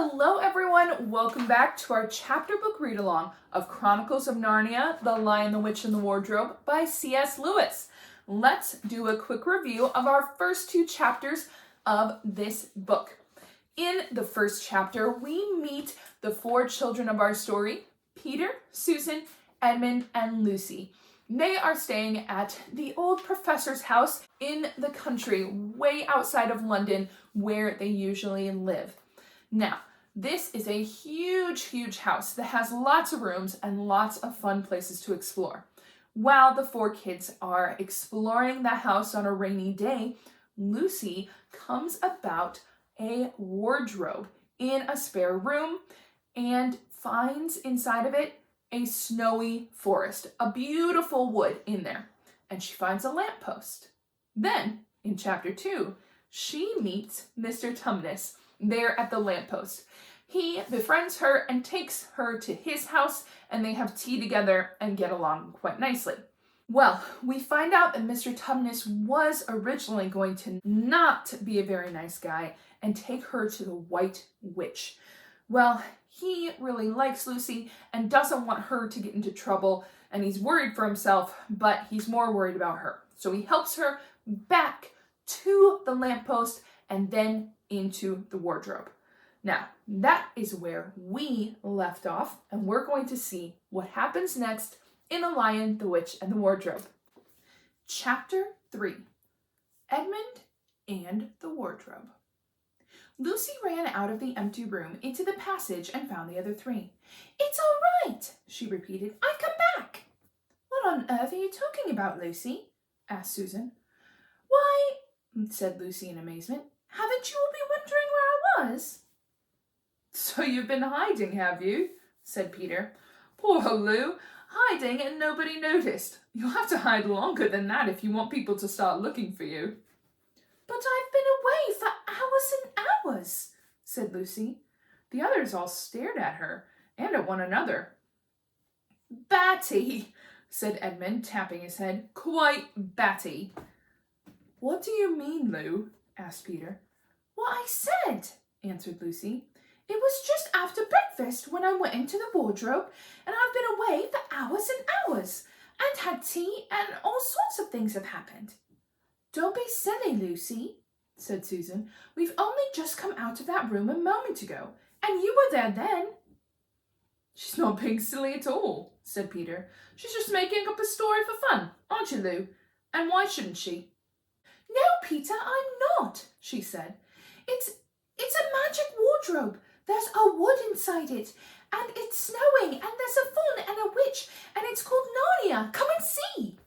Hello everyone, welcome back to our chapter book read-along of Chronicles of Narnia, The Lion, the Witch, and the Wardrobe by C.S. Lewis. Let's do a quick review of our first two chapters of this book. In the first chapter, we meet the four children of our story, Peter, Susan, Edmund, and Lucy. They are staying at the old professor's house in the country, way outside of London, where they usually live. Now, this is a huge house that has lots of rooms and lots of fun places to explore. While the four kids are exploring the house on a rainy day, Lucy comes about a wardrobe in a spare room and finds inside of it a snowy forest, a beautiful wood in there, and she finds a lamppost. Then, in chapter 2, she meets Mr. Tumnus there at the lamppost. He befriends her and takes her to his house, and they have tea together and get along quite nicely. Well, we find out that Mr. Tumnus was originally going to not be a very nice guy and take her to the White Witch. Well, he really likes Lucy and doesn't want her to get into trouble, and he's worried for himself, but he's more worried about her. So he helps her back to the lamppost and then into the wardrobe. Now, that is where we left off, and we're going to see what happens next in The Lion, the Witch, and the Wardrobe. Chapter 3, Edmund and the Wardrobe. Lucy ran out of the empty room into the passage and found the other three. "It's all right," she repeated. "I've come back." "What on earth are you talking about, Lucy?" asked Susan. "Why," said Lucy in amazement, "haven't you all been wondering where I was?" "So you've been hiding, have you?" said Peter. "Poor Lou, hiding and nobody noticed. You'll have to hide longer than that if you want people to start looking for you." "But I've been away for hours and hours," said Lucy. The others all stared at her and at one another. "Batty," said Edmund, tapping his head. "Quite batty." "What do you mean, Lou?" asked Peter. "What I said," answered Lucy. "It was just after breakfast when I went into the wardrobe, and I've been away for hours and hours, and had tea, and all sorts of things have happened." "Don't be silly, Lucy," said Susan. "We've only just come out of that room a moment ago, and you were there then." "She's not being silly at all," said Peter. "She's just making up a story for fun, aren't you, Lou? And why shouldn't she?" "No, Peter, I'm not," she said. It's a magic wardrobe. There's a wood inside it, and it's snowing, and there's a faun and a witch, and it's called Narnia. Come and see."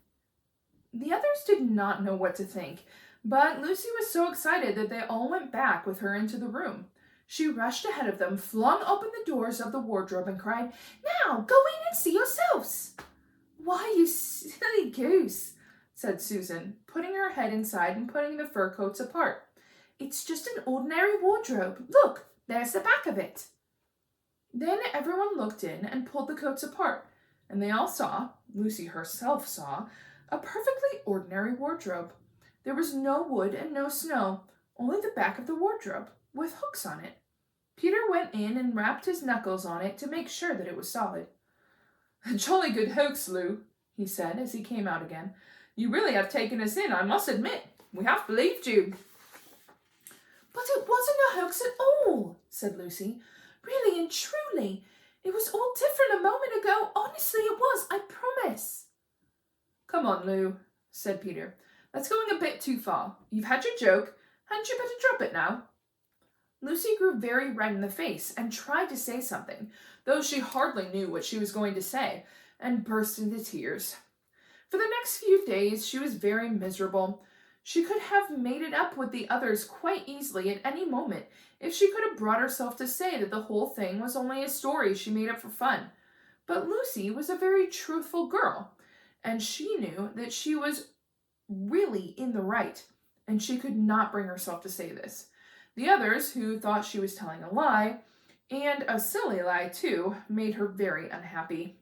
The others did not know what to think, but Lucy was so excited that they all went back with her into the room. She rushed ahead of them, flung open the doors of the wardrobe, and cried, "Now, go in and see yourselves." "Why, you silly goose," said Susan, putting her head inside and putting the fur coats apart. "It's just an ordinary wardrobe. Look, there's the back of it." Then everyone looked in and pulled the coats apart, and they all saw, Lucy herself saw, a perfectly ordinary wardrobe. There was no wood and no snow, only the back of the wardrobe, with hooks on it. Peter went in and rapped his knuckles on it to make sure that it was solid. "A jolly good hoax, Lou," he said as he came out again. "You really have taken us in, I must admit. We have believed you." "But it wasn't a hoax at all," said Lucy. "Really and truly. It was all different a moment ago. Honestly, it was, I promise." "Come on, Lou," said Peter. "That's going a bit too far. You've had your joke. Hadn't you better drop it now?" Lucy grew very red in the face and tried to say something, though she hardly knew what she was going to say, and burst into tears. For the next few days, she was very miserable. She could have made it up with the others quite easily at any moment if she could have brought herself to say that the whole thing was only a story she made up for fun. But Lucy was a very truthful girl, and she knew that she was really in the right, and she could not bring herself to say this. The others, who thought she was telling a lie, and a silly lie too, made her very unhappy.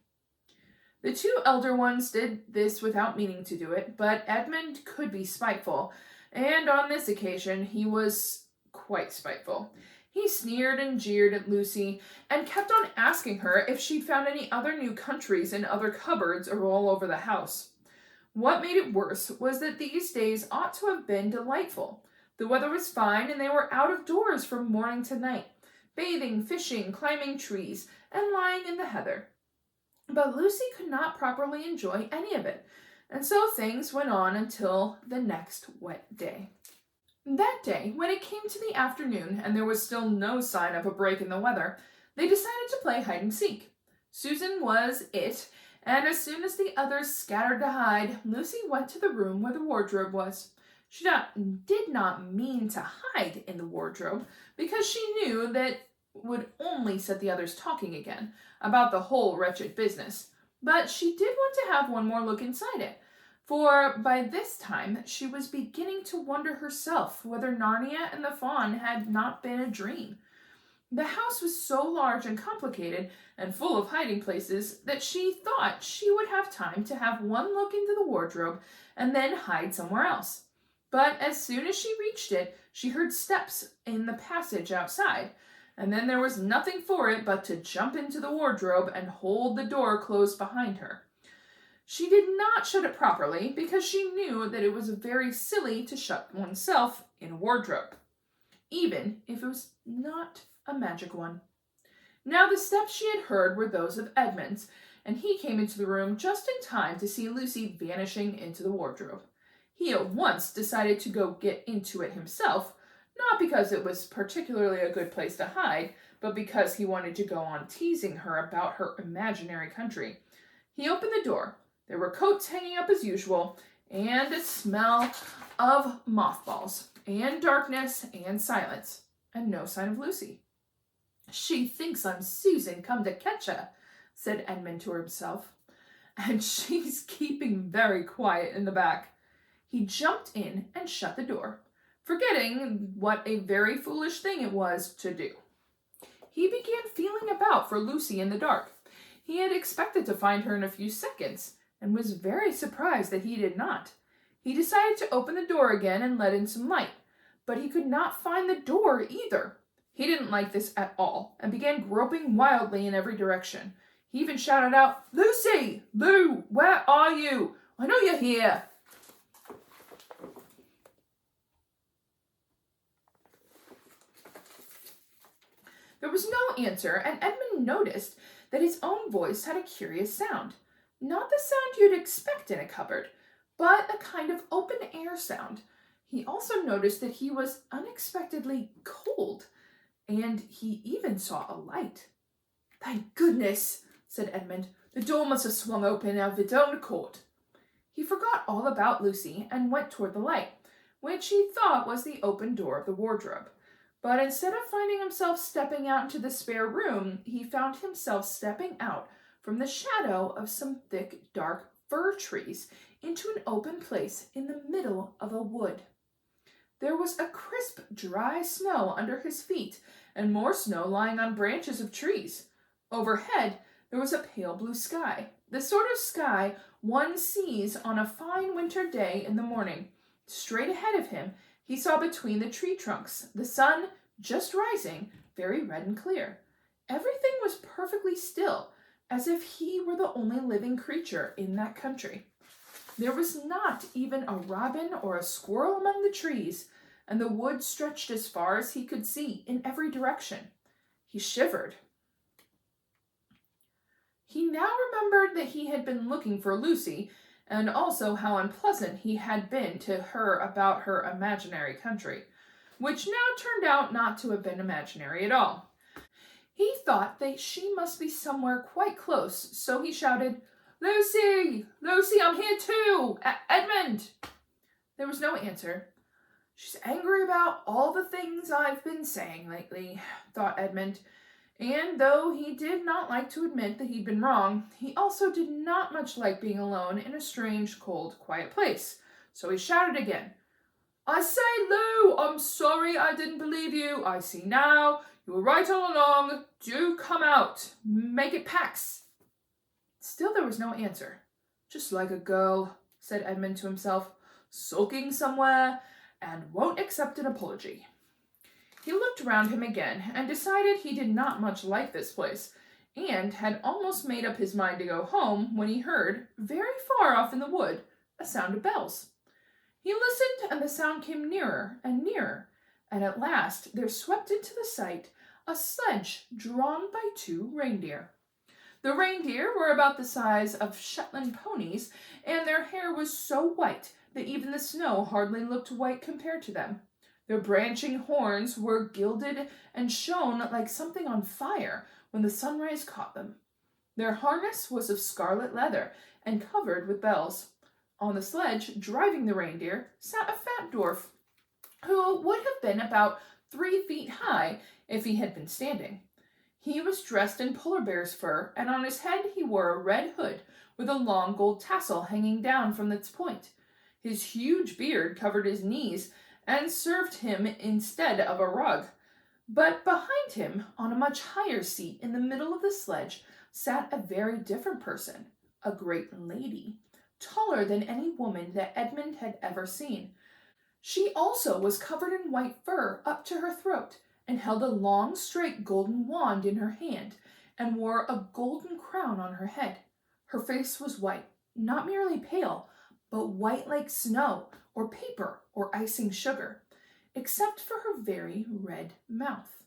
The two elder ones did this without meaning to do it, but Edmund could be spiteful, and on this occasion he was quite spiteful. He sneered and jeered at Lucy and kept on asking her if she'd found any other new countries in other cupboards or all over the house. What made it worse was that these days ought to have been delightful. The weather was fine and they were out of doors from morning to night, bathing, fishing, climbing trees, and lying in the heather. But Lucy could not properly enjoy any of it, and so things went on until the next wet day. That day, when it came to the afternoon and there was still no sign of a break in the weather, they decided to play hide and seek. Susan was it, and as soon as the others scattered to hide, Lucy went to the room where the wardrobe was. She did not mean to hide in the wardrobe because she knew that would only set the others talking again about the whole wretched business. But she did want to have one more look inside it, for by this time she was beginning to wonder herself whether Narnia and the Faun had not been a dream. The house was so large and complicated and full of hiding places that she thought she would have time to have one look into the wardrobe and then hide somewhere else. But as soon as she reached it, she heard steps in the passage outside, and then there was nothing for it but to jump into the wardrobe and hold the door closed behind her. She did not shut it properly because she knew that it was very silly to shut oneself in a wardrobe, even if it was not a magic one. Now the steps she had heard were those of Edmund's, and he came into the room just in time to see Lucy vanishing into the wardrobe. He at once decided to go get into it himself, not because it was particularly a good place to hide, but because he wanted to go on teasing her about her imaginary country. He opened the door. There were coats hanging up as usual, and a smell of mothballs, and darkness, and silence, and no sign of Lucy. "She thinks I'm Susan come to catch her," said Edmund to himself, "and she's keeping very quiet in the back." He jumped in and shut the door, forgetting what a very foolish thing it was to do. He began feeling about for Lucy in the dark. He had expected to find her in a few seconds, and was very surprised that he did not. He decided to open the door again and let in some light, but he could not find the door either. He didn't like this at all, and began groping wildly in every direction. He even shouted out, "Lucy! Lou! Where are you? I know you're here!" There was no answer, and Edmund noticed that his own voice had a curious sound. Not the sound you'd expect in a cupboard, but a kind of open-air sound. He also noticed that he was unexpectedly cold, and he even saw a light. "Thank goodness," said Edmund. "The door must have swung open of its own accord." He forgot all about Lucy and went toward the light, which he thought was the open door of the wardrobe. But instead of finding himself stepping out into the spare room, he found himself stepping out from the shadow of some thick, dark fir trees into an open place in the middle of a wood. There was a crisp, dry snow under his feet, and more snow lying on branches of trees. Overhead, there was a pale blue sky, the sort of sky one sees on a fine winter day in the morning. Straight ahead of him, he saw between the tree trunks the sun just rising, very red and clear. Everything was perfectly still, as if he were the only living creature in that country. There was not even a robin or a squirrel among the trees, and the wood stretched as far as he could see in every direction. He shivered. He now remembered that he had been looking for Lucy, and also how unpleasant he had been to her about her imaginary country, which now turned out not to have been imaginary at all. He thought that she must be somewhere quite close, so he shouted, "Lucy! Lucy, I'm here too! Edmund!" There was no answer. "She's angry about all the things I've been saying lately," thought Edmund. And though he did not like to admit that he'd been wrong, he also did not much like being alone in a strange, cold, quiet place. So he shouted again, "I say, Lou, I'm sorry I didn't believe you. I see now. You were right all along. Do come out. Make it pax." Still there was no answer. "Just like a girl," said Edmund to himself, "sulking somewhere and won't accept an apology." He looked around him again and decided he did not much like this place, and had almost made up his mind to go home when he heard, very far off in the wood, a sound of bells. He listened, and the sound came nearer and nearer, and at last there swept into the sight a sledge drawn by 2 reindeer. The reindeer were about the size of Shetland ponies, and their hair was so white that even the snow hardly looked white compared to them. Their branching horns were gilded and shone like something on fire when the sunrise caught them. Their harness was of scarlet leather and covered with bells. On the sledge, driving the reindeer, sat a fat dwarf, who would have been about 3 feet high if he had been standing. He was dressed in polar bear's fur, and on his head he wore a red hood with a long gold tassel hanging down from its point. His huge beard covered his knees and served him instead of a rug. But behind him, on a much higher seat in the middle of the sledge, sat a very different person, a great lady, taller than any woman that Edmund had ever seen. She also was covered in white fur up to her throat, and held a long, straight golden wand in her hand, and wore a golden crown on her head. Her face was white, not merely pale, but white like snow, or paper, or icing sugar, except for her very red mouth.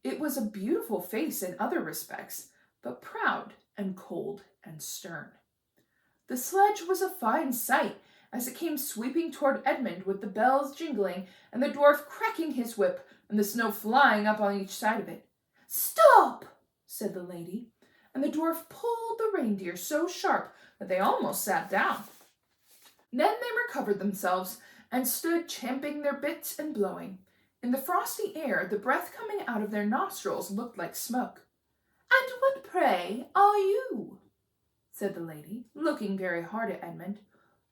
It was a beautiful face in other respects, but proud and cold and stern. The sledge was a fine sight, as it came sweeping toward Edmund with the bells jingling and the dwarf cracking his whip and the snow flying up on each side of it. "Stop!" said the lady, and the dwarf pulled the reindeer so sharp that they almost sat down. Then they recovered themselves and stood champing their bits and blowing. In the frosty air, the breath coming out of their nostrils looked like smoke. "And what, pray, are you?" said the lady, looking very hard at Edmund.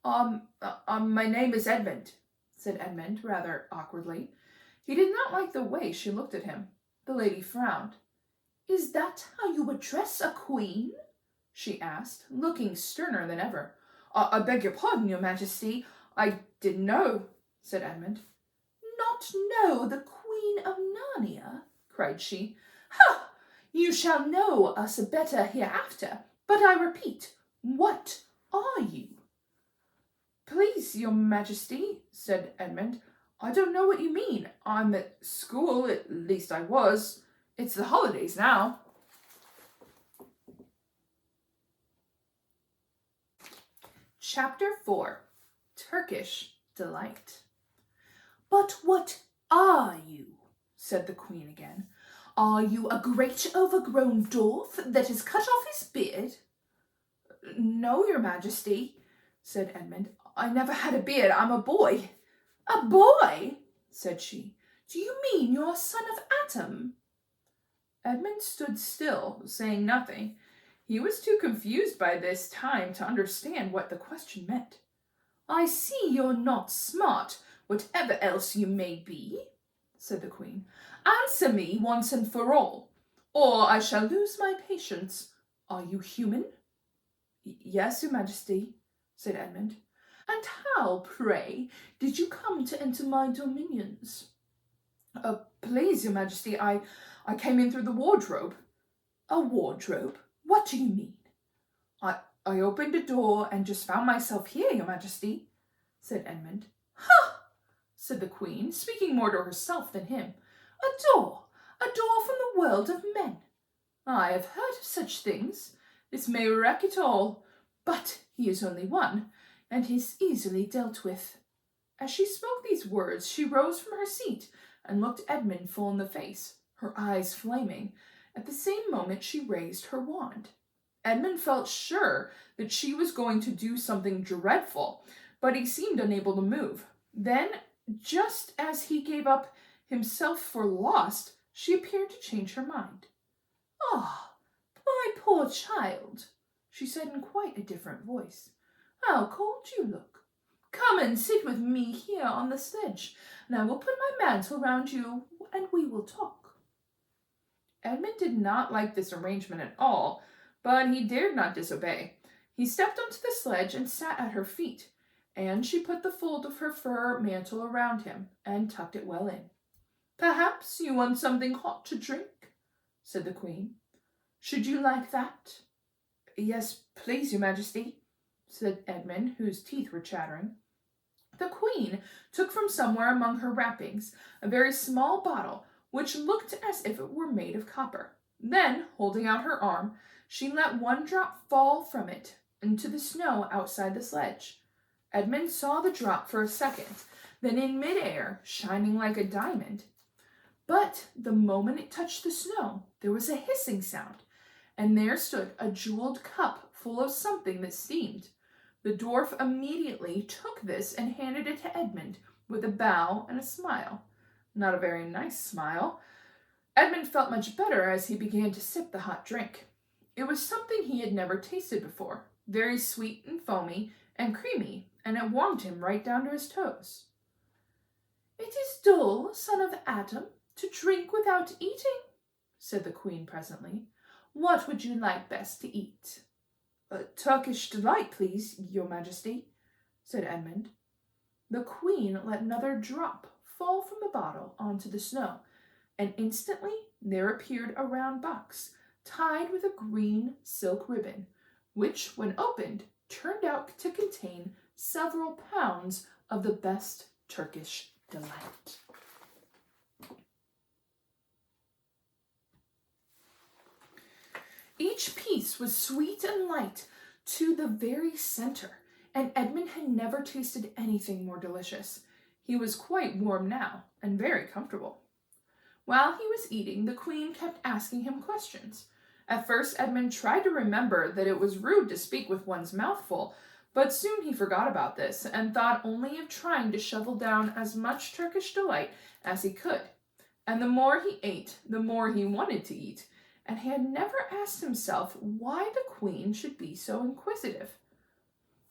My name is Edmund," said Edmund, rather awkwardly. He did not like the way she looked at him. The lady frowned. "Is that how you address a queen?" she asked, looking sterner than ever. I beg your pardon, your majesty. I didn't know," said Edmund. "Not know the Queen of Narnia?" cried she. "Ha! You shall know us better hereafter. But I repeat, what are you?" "Please, your majesty," said Edmund, "I don't know what you mean. I'm at school, at least I was. It's the holidays now." Chapter 4. Turkish Delight. "But what are you?" said the queen again. "Are you a great overgrown dwarf that has cut off his beard?" "No, your majesty," said Edmund. "I never had a beard. I'm a boy." "A boy?" said she. "Do you mean you're a son of Adam?" Edmund stood still, saying nothing. He was too confused by this time to understand what the question meant. "I see you're not smart, whatever else you may be," said the queen. "Answer me once and for all, or I shall lose my patience. Are you human?" "Yes, your majesty," said Edmund. "And how, pray, did you come to enter my dominions?" Please, your majesty, I came in through the wardrobe." "A wardrobe? What do you mean?" I opened a door and just found myself here, your majesty," said Edmund. "Ha!" said the queen, speaking more to herself than him. A door from the world of men. I have heard of such things. This may wreck it all, but he is only one, and is easily dealt with." As she spoke these words, she rose from her seat and looked Edmund full in the face, her eyes flaming. At the same moment she raised her wand. Edmund felt sure that she was going to do something dreadful, but he seemed unable to move. Then, just as he gave up himself for lost, she appeared to change her mind. "Ah, my poor child," she said in quite a different voice. "How cold you look. Come and sit with me here on the sledge, and I will put my mantle round you, and we will talk." Edmund did not like this arrangement at all, but he dared not disobey. He stepped onto the sledge and sat at her feet, and she put the fold of her fur mantle around him and tucked it well in. Perhaps you want something hot to drink, said the Queen. Should you like that? Yes, please, Your Majesty, said Edmund, whose teeth were chattering. The Queen took from somewhere among her wrappings a very small bottle, which looked as if it were made of copper. Then, holding out her arm, she let one drop fall from it into the snow outside the sledge. Edmund saw the drop for a second, then in midair, shining like a diamond. But the moment it touched the snow, there was a hissing sound, and there stood a jeweled cup full of something that steamed. The dwarf immediately took this and handed it to Edmund with a bow and a smile. Not a very nice smile. Edmund felt much better as he began to sip the hot drink. It was something he had never tasted before, very sweet and foamy and creamy, and it warmed him right down to his toes. It is dull, son of Adam, to drink without eating, said the Queen presently. What would you like best to eat? Turkish Delight, please, Your Majesty, said Edmund. The Queen let another drop fall from the bottle onto the snow, and instantly there appeared a round box tied with a green silk ribbon, which, when opened, turned out to contain several pounds of the best Turkish Delight. Each piece was sweet and light to the very center, and Edmund had never tasted anything more delicious. He was quite warm now, and very comfortable. While he was eating, the Queen kept asking him questions. At first, Edmund tried to remember that it was rude to speak with one's mouth full, but soon he forgot about this and thought only of trying to shovel down as much Turkish Delight as he could. And the more he ate, the more he wanted to eat, and he had never asked himself why the Queen should be so inquisitive.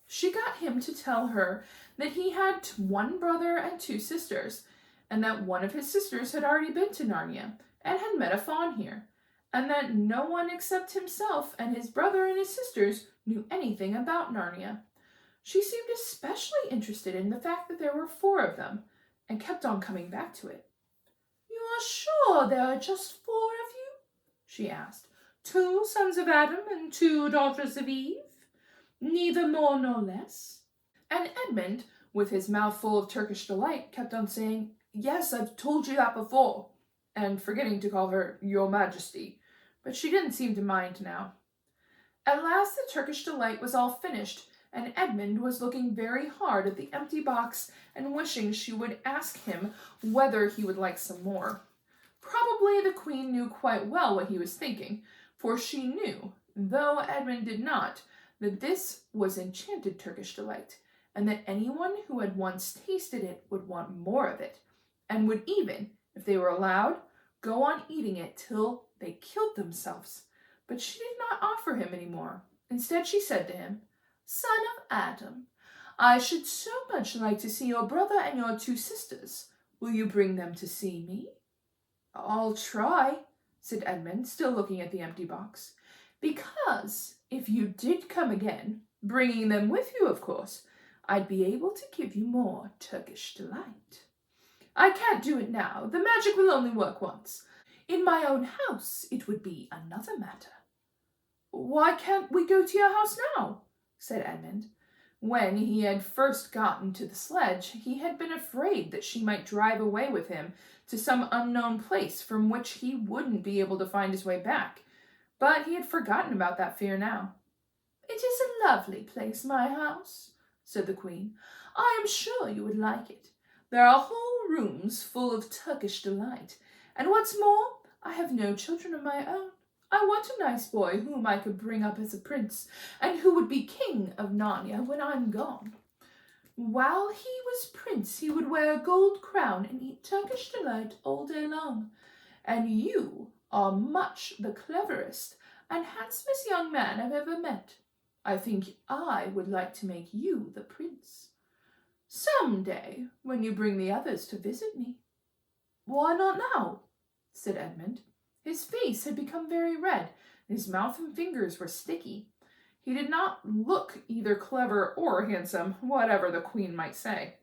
She got him to tell her that he had one brother and two sisters, and that one of his sisters had already been to Narnia and had met a fawn here, and that no one except himself and his brother and his sisters knew anything about Narnia. She seemed especially interested in the fact that there were 4 of them, and kept on coming back to it. You are sure there are just 4 of you? She asked. 2 sons of Adam and 2 daughters of Eve? Neither more nor less? And Edmund, with his mouth full of Turkish Delight, kept on saying, Yes, I've told you that before, and forgetting to call her Your Majesty, but she didn't seem to mind now. At last the Turkish Delight was all finished, and Edmund was looking very hard at the empty box and wishing she would ask him whether he would like some more. Probably the Queen knew quite well what he was thinking, for she knew, though Edmund did not, that this was enchanted Turkish Delight, and that anyone who had once tasted it would want more of it, and would even, if they were allowed, go on eating it till they killed themselves. But she did not offer him any more. Instead, she said to him, Son of Adam, I should so much like to see your brother and your 2 sisters. Will you bring them to see me? I'll try, said Edmund, still looking at the empty box, because if you did come again, bringing them with you, of course, I'd be able to give you more Turkish Delight. I can't do it now. The magic will only work once. In my own house, it would be another matter. Why can't we go to your house now? Said Edmund. When he had first gotten to the sledge, he had been afraid that she might drive away with him to some unknown place from which he wouldn't be able to find his way back. But he had forgotten about that fear now. It is a lovely place, my house, said the Queen. I am sure you would like it. There are whole rooms full of Turkish Delight, and what's more, I have no children of my own. I want a nice boy whom I could bring up as a prince, and who would be king of Narnia when I'm gone. While he was prince, he would wear a gold crown and eat Turkish Delight all day long. And you are much the cleverest and handsomest young man I've ever met. I think I would like to make you the prince. Some day, when you bring the others to visit me. Why not now? Said Edmund. His face had become very red, and his mouth and fingers were sticky. He did not look either clever or handsome, whatever the Queen might say.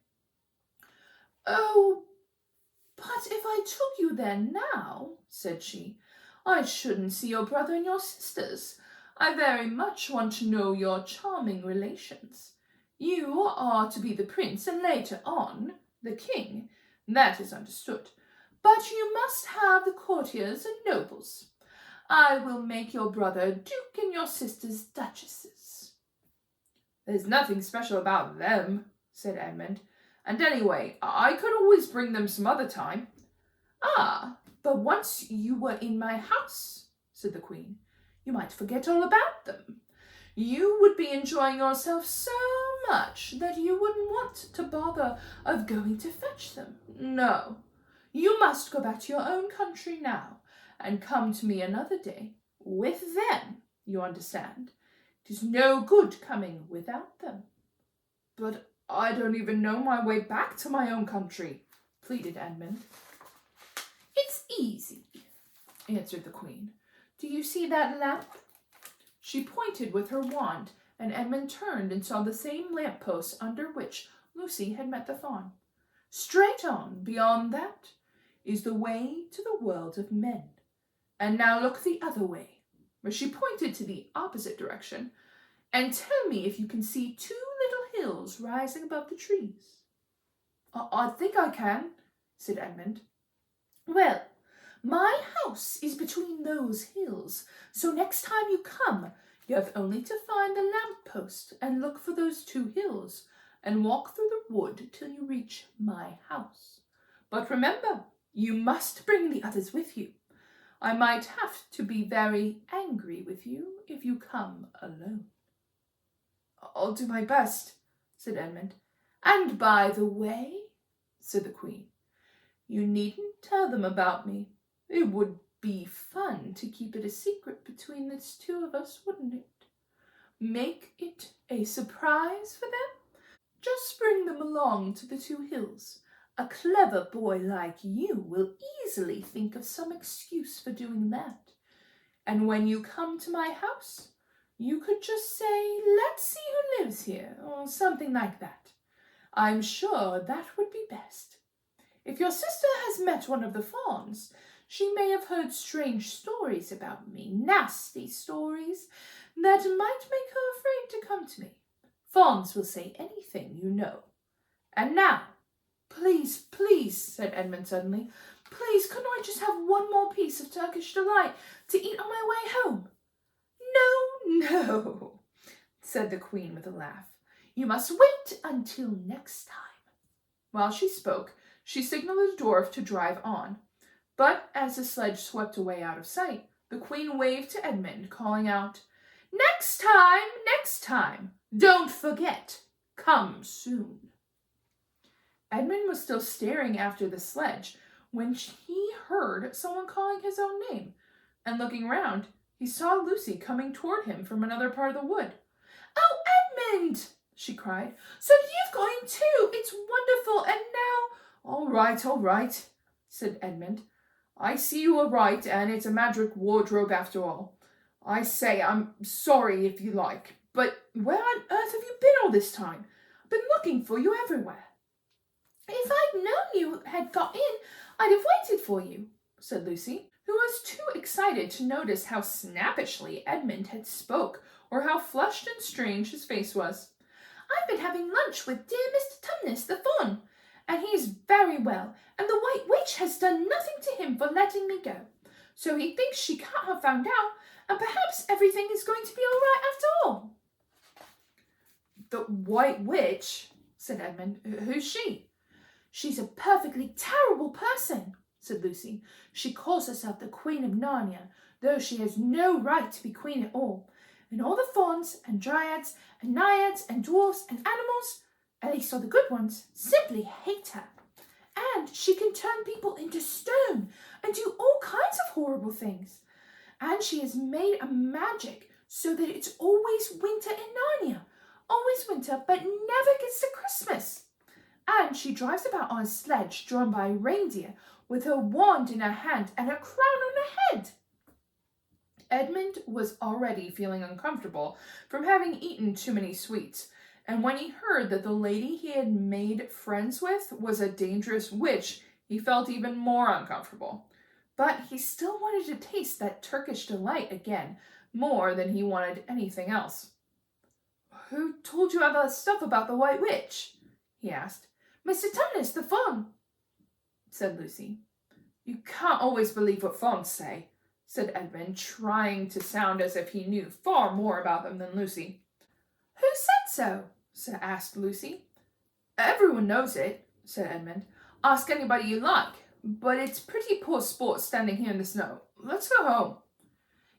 Oh, But if I took you there now, said she, I shouldn't see your brother and your sisters. I very much want to know your charming relations. You are to be the prince and later on the king. That is understood. But you must have the courtiers and nobles. I will make your brother duke and your sisters duchesses. There's nothing special about them, said Edmund. And anyway, I could always bring them some other time. Ah, but once you were in my house, said the queen, you might forget all about them. You would be enjoying yourself so much that you wouldn't want to bother of going to fetch them. No, you must go back to your own country now and come to me another day with them, you understand. It is no good coming without them. But I don't even know my way back to my own country, pleaded Edmund. It's easy, answered the queen. Do you see that lamp? She pointed with her wand, and Edmund turned and saw the same lamp-post under which Lucy had met the fawn. Straight on, beyond that, is the way to the world of men. And now look the other way, where she pointed to the opposite direction, and tell me if you can see two little hills rising above the trees. I think I can, said Edmund. Well, my house is between those hills, so next time you come, you have only to find the lamp-post and look for those two hills, and walk through the wood till you reach my house. But remember, you must bring the others with you. I might have to be very angry with you if you come alone. I'll do my best, said Edmund. And by the way, said the queen, you needn't tell them about me. It would be fun to keep it a secret between the two of us, wouldn't it? Make it a surprise for them. Just bring them along to the two hills. A clever boy like you will easily think of some excuse for doing that. And when you come to my house, you could just say, let's see who lives here, or something like that. I'm sure that would be best. If your sister has met one of the fawns, she may have heard strange stories about me, nasty stories, that might make her afraid to come to me. Fawns will say anything, you know. And now, please, said Edmund suddenly, please, couldn't I just have one more piece of Turkish Delight to eat on my way home? No, said the queen with a laugh. You must wait until next time. While she spoke, she signaled the dwarf to drive on. But as the sledge swept away out of sight, the queen waved to Edmund, calling out, next time, don't forget, come soon. Edmund was still staring after the sledge when he heard someone calling his own name, and looking round, he saw Lucy coming toward him from another part of the wood. Oh, Edmund, she cried, so you've got him too. It's wonderful. And now, all right, said Edmund. I see you are right, and it's a magic wardrobe after all. I say, I'm sorry if you like, but where on earth have you been all this time? I've been looking for you everywhere. If I'd known you had got in, I'd have waited for you, said Lucy, who was too excited to notice how snappishly Edmund had spoke, or how flushed and strange his face was. I've been having lunch with dear Mr. Tumnus the fawn, and he is very well, and the White Witch has done nothing to him for letting me go. So he thinks she can't have found out, and perhaps everything is going to be all right after all. The White Witch, said Edmund. Who's she? She's a perfectly terrible person, said Lucy. She calls herself the Queen of Narnia, though she has no right to be queen at all. And all the fauns and dryads and naiads and dwarfs and animals, at least all the good ones, simply hate her. And she can turn people into stone and do all kinds of horrible things. And she has made a magic so that it's always winter in Narnia. Always winter, but never gets to Christmas. And she drives about on a sledge drawn by a reindeer with her wand in her hand and a crown on her head. Edmund was already feeling uncomfortable from having eaten too many sweets, and when he heard that the lady he had made friends with was a dangerous witch, He felt even more uncomfortable. But he still wanted to taste that Turkish delight again, more than he wanted anything else. "Who told you all that stuff about the White Witch?" he asked. "Mr. Tumnus, the fawn," said Lucy. "You can't always believe what fawns say," said Edmund, trying to sound as if he knew far more about them than Lucy. "Who said so?" asked Lucy. "Everyone knows it," said Edmund. "Ask anybody you like. But it's pretty poor sport standing here in the snow. Let's go home."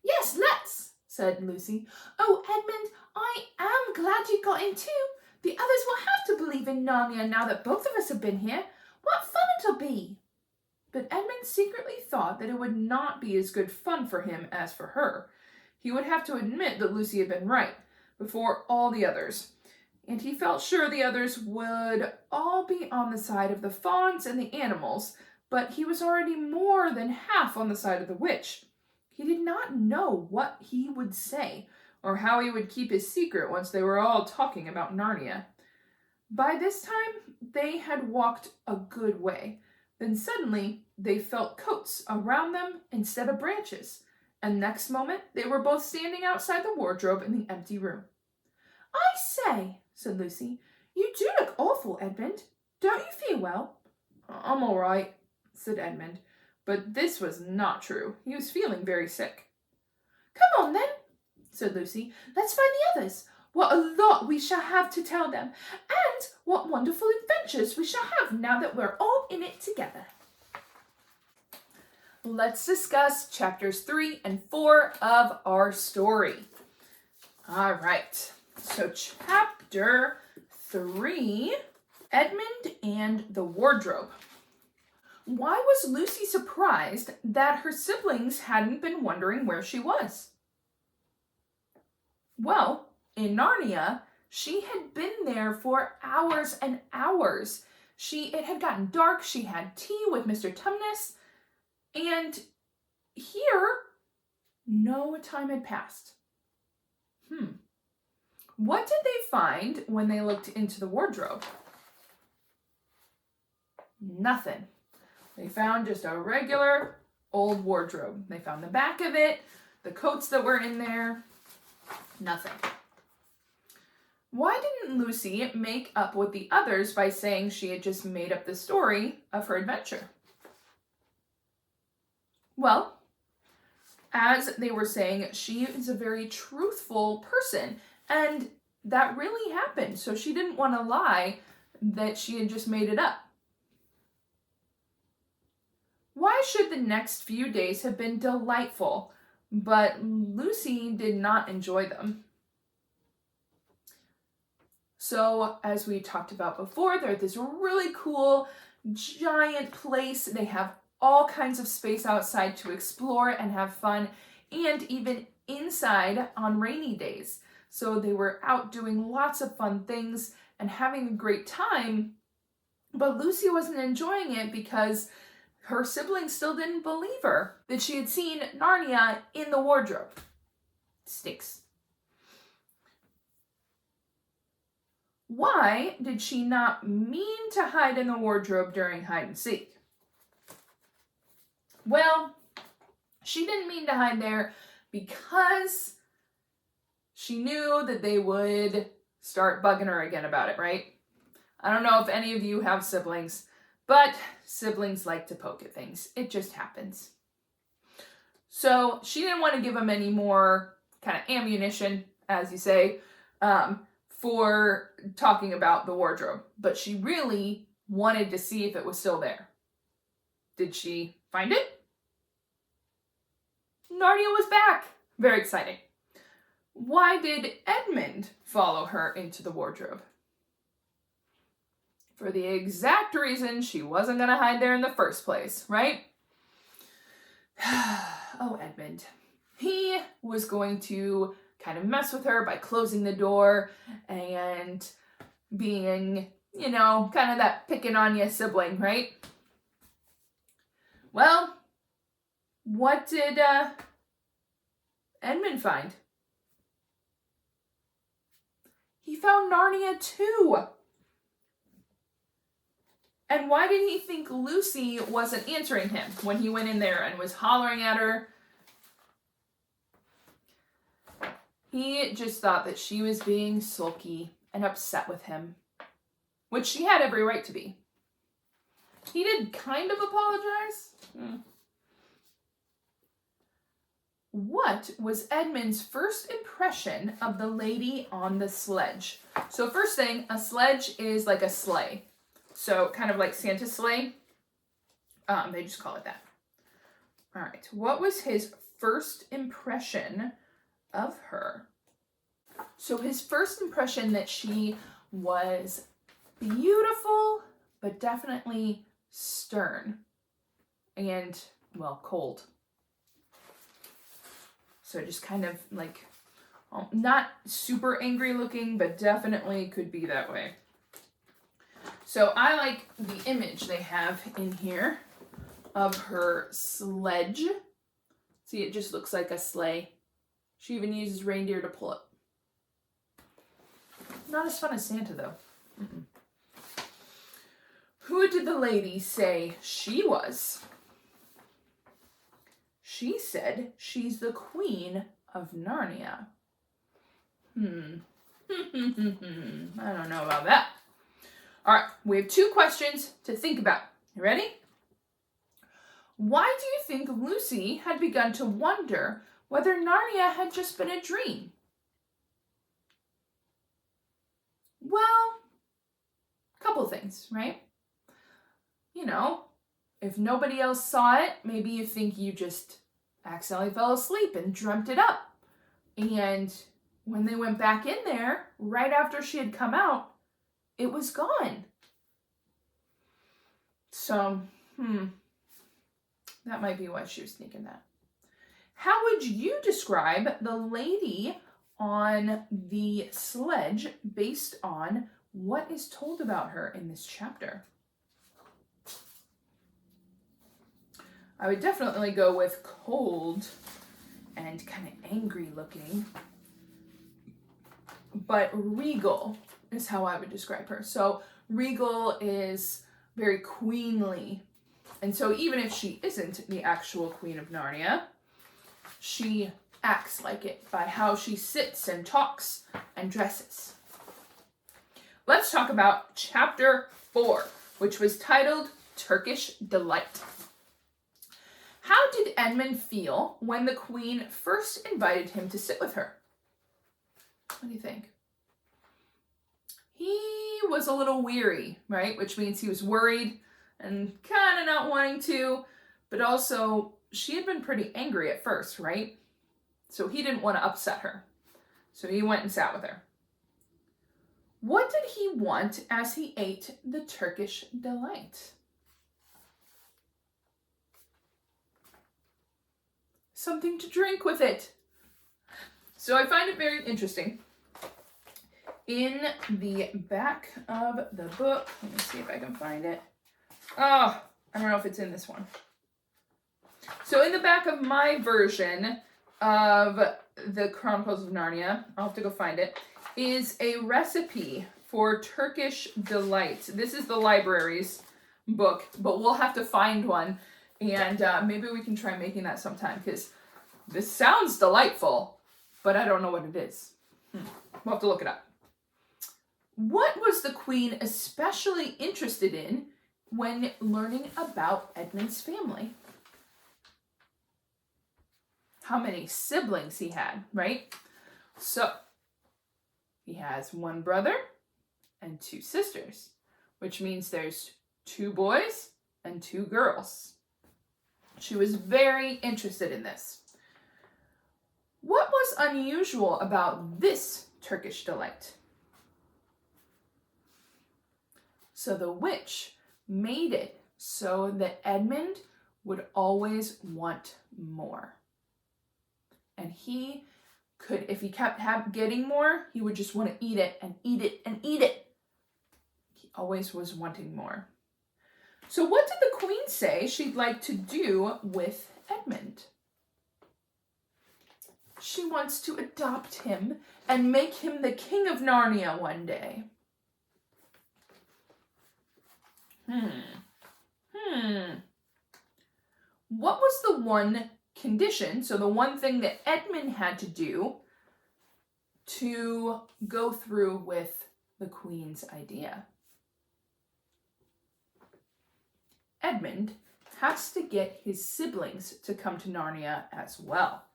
"Yes, let's," said Lucy. "Oh, Edmund, I am glad you got in too. The others will have to believe in Narnia now that both of us have been here. What fun it'll be!" But Edmund secretly thought that it would not be as good fun for him as for her. He would have to admit that Lucy had been right, before all the others. And he felt sure the others would all be on the side of the fawns and the animals, but he was already more than half on the side of the witch. He did not know what he would say, or how he would keep his secret once they were all talking about Narnia. By this time, they had walked a good way. Then suddenly, they felt coats around them instead of branches, and next moment, they were both standing outside the wardrobe in the empty room. "I say," said Lucy, "you do look awful, Edmund. Don't you feel well?" "I'm all right," said Edmund, but this was not true. He was feeling very sick. "Come on then," said Lucy. "Let's find the others. What a lot we shall have to tell them, and what wonderful adventures we shall have now that we're all in it together." Let's discuss chapters 3 and 4 of our story. All right, so chapter 3, Edmund and the Wardrobe. Why was Lucy surprised that her siblings hadn't been wondering where she was? Well, in Narnia, she had been there for hours and hours. It had gotten dark, she had tea with Mr. Tumnus, and here, no time had passed. What did they find when they looked into the wardrobe? Nothing. They found just a regular old wardrobe. They found the back of it, the coats that were in there, nothing. Why didn't Lucy make up with the others by saying she had just made up the story of her adventure? Well, as they were saying, she is a very truthful person, and that really happened, so she didn't want to lie that she had just made it up. Why should the next few days have been delightful, but Lucy did not enjoy them? So, as we talked about before, they're at this really cool, giant place. They have all kinds of space outside to explore and have fun, and even inside on rainy days. So they were out doing lots of fun things and having a great time, but Lucy wasn't enjoying it because her siblings still didn't believe her that she had seen Narnia in the wardrobe. Stinks. Why did she not mean to hide in the wardrobe during hide and seek? Well, she didn't mean to hide there because she knew that they would start bugging her again about it, right? I don't know if any of you have siblings, but siblings like to poke at things. It just happens. So she didn't want to give them any more kind of ammunition, as you say, for talking about the wardrobe. But she really wanted to see if it was still there. Did she find it? Narnia was back. Very exciting. Why did Edmund follow her into the wardrobe? For the exact reason she wasn't going to hide there in the first place, right? Oh, Edmund. He was going to kind of mess with her by closing the door and being, kind of that picking on you sibling, right? Well, what did Edmund find? He found Narnia too. And why did he think Lucy wasn't answering him when he went in there and was hollering at her? He just thought that she was being sulky and upset with him, which she had every right to be. He did kind of apologize. What was Edmund's first impression of the lady on the sledge? So first thing, a sledge is like a sleigh. So kind of like Santa's sleigh. They just call it that. All right. What was his first impression of her? So his first impression that she was beautiful, but definitely stern and, well, cold. So just kind of like, not super angry looking, but definitely could be that way. So I like the image they have in here of her sledge. See, it just looks like a sleigh. She even uses reindeer to pull it. Not as fun as Santa, though. Who did the lady say she was? She said she's the Queen of Narnia. I don't know about that. All right, we have 2 questions to think about. You ready? Why do you think Lucy had begun to wonder whether Narnia had just been a dream? Well, a couple things, right? You know, if nobody else saw it, maybe you think you just accidentally fell asleep and dreamt it up. And when they went back in there, right after she had come out, it was gone. So, that might be why she was thinking that. How would you describe the lady on the sledge based on what is told about her in this chapter? I would definitely go with cold and kind of angry looking. But regal is how I would describe her. So regal is very queenly. And so even if she isn't the actual Queen of Narnia, she acts like it by how she sits and talks and dresses. Let's talk about chapter 4, which was titled Turkish Delight. How did Edmund feel when the Queen first invited him to sit with her? What do you think? He was a little weary, right? Which means he was worried and kind of not wanting to, but also she had been pretty angry at first, right? So he didn't want to upset her. So he went and sat with her. What did he want as he ate the Turkish Delight? Something to drink with it. So I find it very interesting. In the back of the book, let me see if I can find it. Oh, I don't know if it's in this one. So in the back of my version of the Chronicles of Narnia, I'll have to go find it, is a recipe for Turkish Delight. This is the library's book, but we'll have to find one, and maybe we can try making that sometime, because this sounds delightful, but I don't know what it is. We'll have to look it up. What was the Queen especially interested in when learning about Edmund's family? How many siblings he had, right? So, he has 1 brother and 2 sisters, which means there's 2 boys and 2 girls. She was very interested in this. What was unusual about this Turkish Delight? So the witch made it so that Edmund would always want more. And he could, if he kept getting more, he would just want to eat it and eat it and eat it. He always was wanting more. So what did the Queen say she'd like to do with Edmund? She wants to adopt him and make him the King of Narnia one day. What was the one condition, so the one thing that Edmund had to do to go through with the Queen's idea? Edmund has to get his siblings to come to Narnia as well.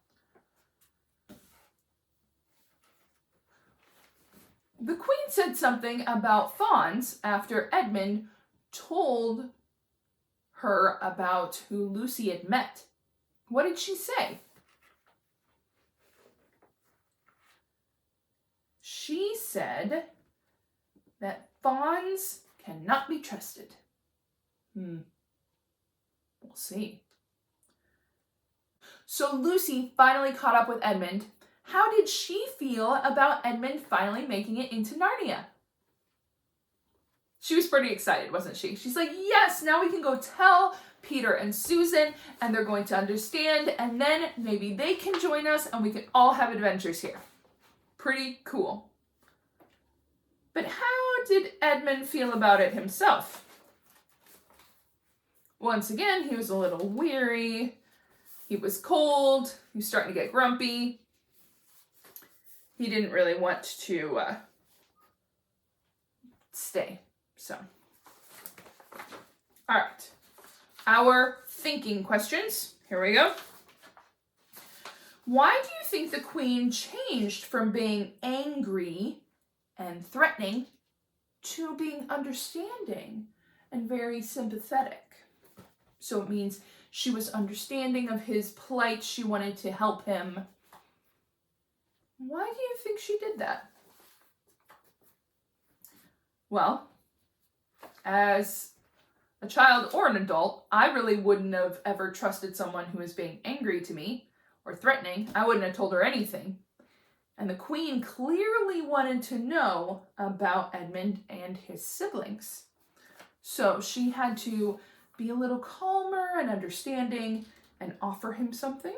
The Queen said something about fawns after Edmund told her about who Lucy had met. What did she say? She said that fawns cannot be trusted. We'll see. So Lucy finally caught up with Edmund. How did she feel about Edmund finally making it into Narnia? She was pretty excited, wasn't she? She's like, yes, now we can go tell Peter and Susan, and they're going to understand, and then maybe they can join us, and we can all have adventures here. Pretty cool. But how did Edmund feel about it himself? Once again, he was a little weary. He was cold. He was starting to get grumpy. He didn't really want to stay. So, all right. Our thinking questions. Here we go. Why do you think the Queen changed from being angry and threatening to being understanding and very sympathetic? So it means she was understanding of his plight. She wanted to help him. Why do you think she did that? Well, as a child or an adult, I really wouldn't have ever trusted someone who was being angry to me or threatening. I wouldn't have told her anything. And the Queen clearly wanted to know about Edmund and his siblings. So she had to be a little calmer and understanding and offer him something.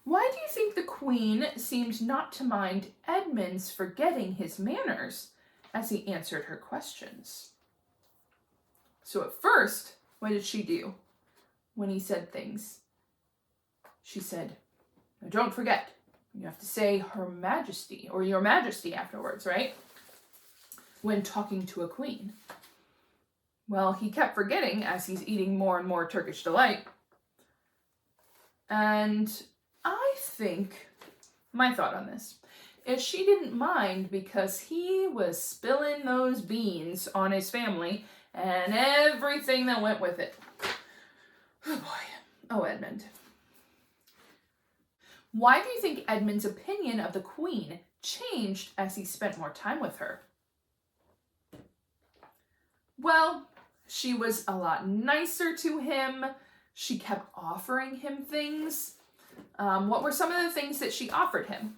Why do you think the Queen seemed not to mind Edmund's forgetting his manners as he answered her questions? So at first, what did she do when he said things? She said, "No, don't forget. You have to say Her Majesty or Your Majesty afterwards, right? When talking to a queen." Well, he kept forgetting as he's eating more and more Turkish Delight. And I think, my thought on this, is she didn't mind because he was spilling those beans on his family and everything that went with it. Oh boy. Oh, Edmund. Why do you think Edmund's opinion of the Queen changed as he spent more time with her? Well, she was a lot nicer to him. She kept offering him things. What were some of the things that she offered him?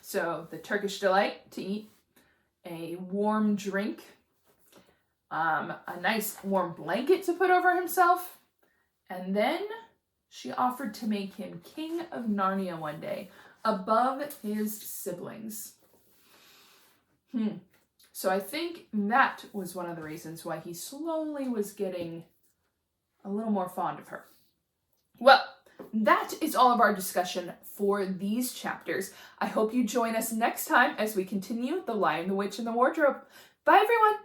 So the Turkish Delight to eat, a warm drink, a nice warm blanket to put over himself, and then she offered to make him King of Narnia one day, above his siblings. So I think that was one of the reasons why he slowly was getting a little more fond of her. Well, that is all of our discussion for these chapters. I hope you join us next time as we continue The Lion, the Witch, and the Wardrobe. Bye, everyone!